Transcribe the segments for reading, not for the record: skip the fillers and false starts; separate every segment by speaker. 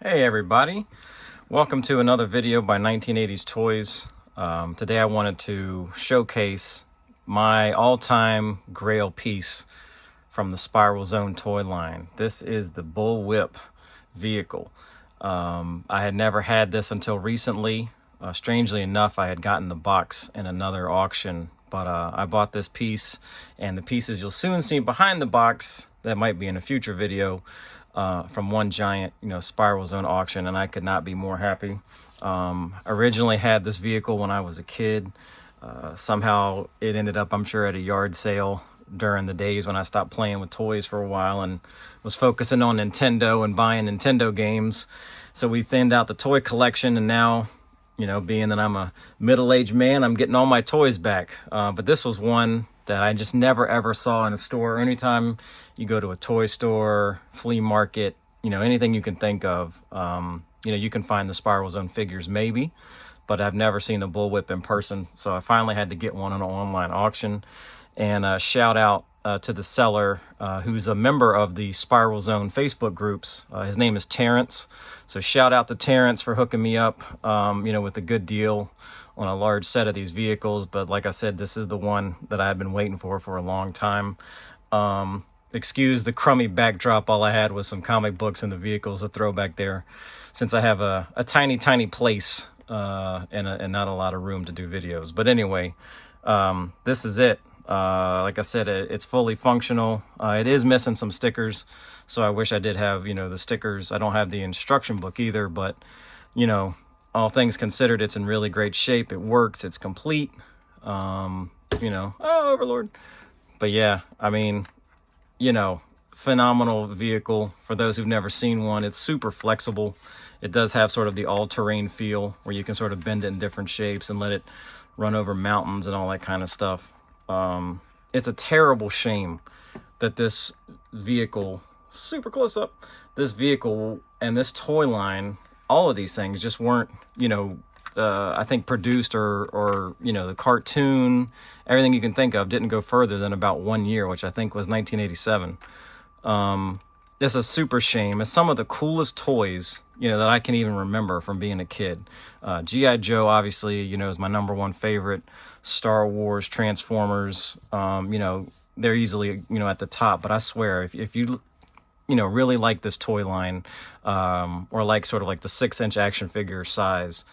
Speaker 1: Hey everybody, welcome to another video by 1980s Toys. Today I wanted to showcase my all-time grail piece from the Spiral Zone toy line. This is the Bull Whip vehicle. I had never had this until recently. Strangely enough, I had gotten the box in another auction, but I bought this piece, and the pieces you'll soon see behind the box, that might be in a future video, from one giant, Spiral Zone auction, and I could not be more happy. Originally had this vehicle when I was a kid. Somehow it ended up, I'm sure, at a yard sale during the days when I stopped playing with toys for a while and was focusing on Nintendo and buying Nintendo games. So we thinned out the toy collection, and now, being that I'm a middle-aged man, I'm getting all my toys back. But this was one that I just never ever saw in a store. Anytime you go to a toy store, flea market, anything you can think of, you can find the Spiral Zone figures maybe, but I've never seen a Bull Whip in person. So I finally had to get one on an online auction. And shout out to the seller, who's a member of the Spiral Zone Facebook groups. His name is Terrence. So shout out to Terrence for hooking me up, with a good deal on a large set of these vehicles. But like I said, this is the one that I had been waiting for a long time. Excuse the crummy backdrop. All I had was some comic books and the vehicles to throw back there, since I have a tiny place and not a lot of room to do videos. But anyway, this is it. Like I said, it's fully functional. It is missing some stickers, so I wish I did have, the stickers. I don't have the instruction book either, but, all things considered, it's in really great shape. It works. It's complete. Oh, Overlord. But yeah, I mean, phenomenal vehicle. For those who've never seen one, it's super flexible. It does have sort of the all-terrain feel where you can sort of bend it in different shapes and let it run over mountains and all that kind of stuff. It's a terrible shame that this vehicle, super close up, this vehicle and this toy line, all of these things just weren't, I think produced or the cartoon, everything you can think of didn't go further than about 1 year, which I think was 1987. It's a super shame. It's some of the coolest toys, that I can even remember from being a kid. G.I. Joe, obviously, is my #1 favorite. Star Wars, Transformers, they're easily, at the top. But I swear, if you, really like this toy line, or like sort of like the 6-inch action figure size,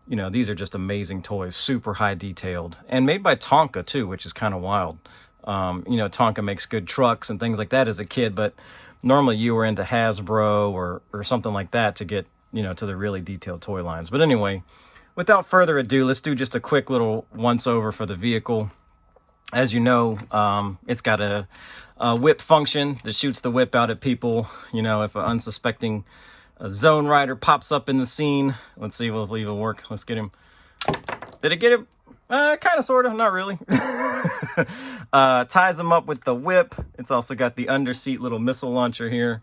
Speaker 1: these are just amazing toys, super high detailed, and made by Tonka too, which is kind of wild. Tonka makes good trucks and things like that as a kid, but normally you were into Hasbro or something like that to get, to the really detailed toy lines. But anyway, without further ado, let's do just a quick little once over for the vehicle. As you know, it's got a whip function that shoots the whip out at people. If an unsuspecting Zone Rider pops up in the scene. Let's see if it'll work. Let's get him. Did it get him? Kind of, sort of, not really. Ties him up with the whip. It's also got the underseat little missile launcher here.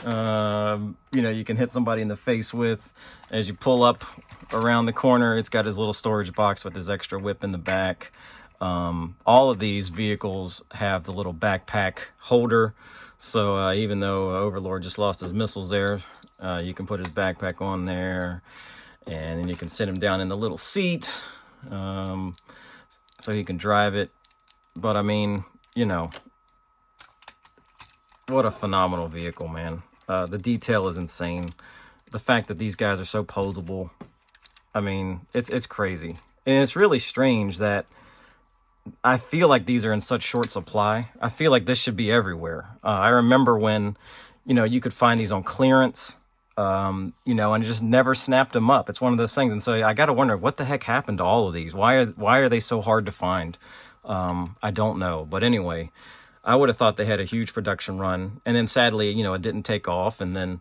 Speaker 1: You can hit somebody in the face with. As you pull up around the corner, it's got his little storage box with his extra whip in the back. All of these vehicles have the little backpack holder. So even though Overlord just lost his missiles there, you can put his backpack on there, and then you can sit him down in the little seat, so he can drive it. But I mean, what a phenomenal vehicle, man. The detail is insane. The fact that these guys are so posable, I mean, it's crazy. And it's really strange that I feel like these are in such short supply. I feel like this should be everywhere. I remember when, you could find these on clearance, and it just never snapped them up. It's one of those things. And so I got to wonder, what the heck happened to all of these? Why are they so hard to find? I don't know. But anyway, I would have thought they had a huge production run. And then sadly, it didn't take off. And then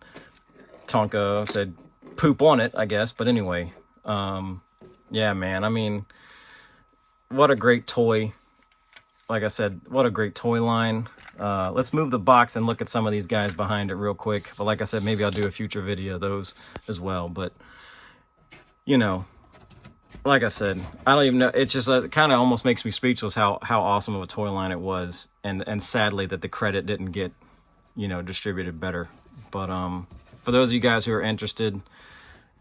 Speaker 1: Tonka said, poop on it, I guess. But anyway, yeah, man, I mean, what a great toy. Like I said, what a great toy line. Let's move the box and look at some of these guys behind it real quick. But like I said, maybe I'll do a future video of those as well. But, like I said, I don't even know. It's just kind of almost makes me speechless how awesome of a toy line it was. And sadly that the credit didn't get, distributed better. But for those of you guys who are interested,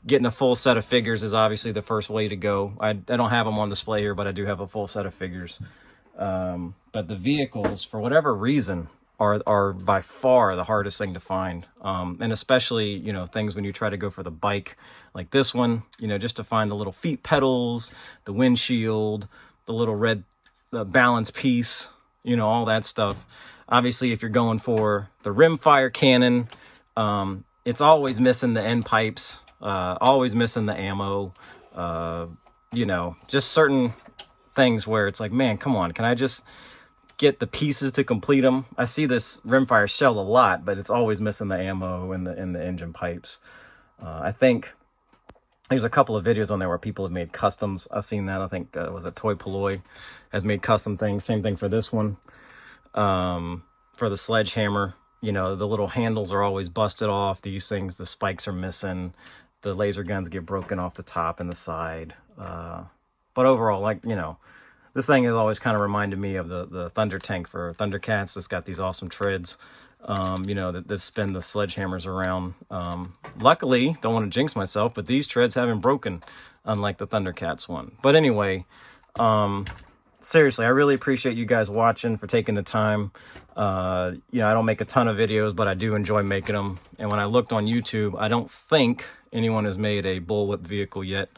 Speaker 1: getting a full set of figures is obviously the first way to go. I don't have them on display here, but I do have a full set of figures. But the vehicles, for whatever reason, are by far the hardest thing to find. And especially, you know, things when you try to go for the bike, like this one, you know, just to find the little feet pedals, the windshield, the little red balance piece, you know, all that stuff. Obviously, if you're going for the rimfire cannon, it's always missing the end pipes, always missing the ammo, you know, just certain things where it's like, man, come on, can I just get the pieces to complete them? I see this rimfire shell a lot, but it's always missing the ammo and the engine pipes. I think there's a couple of videos on there where people have made customs. I've seen that. I think was it Toy Polloi has made custom things. Same thing for this one. For the sledgehammer, you know, the little handles are always busted off. These things, the spikes are missing. The laser guns get broken off the top and the side. But overall, like, you know, this thing has always kind of reminded me of the Thunder Tank for Thundercats. It's got these awesome treads, you know, that spin the sledgehammers around. Luckily, don't want to jinx myself, but these treads haven't broken, unlike the Thundercats one. But anyway, seriously, I really appreciate you guys watching, for taking the time. You know, I don't make a ton of videos, but I do enjoy making them. And when I looked on YouTube, I don't think anyone has made a bullwhip vehicle yet.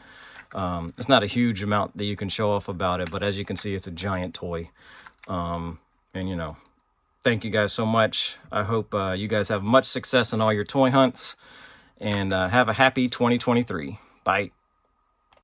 Speaker 1: It's not a huge amount that you can show off about it, but as you can see, it's a giant toy. And, you know, thank you guys so much. I hope you guys have much success in all your toy hunts, and have a happy 2023. Bye.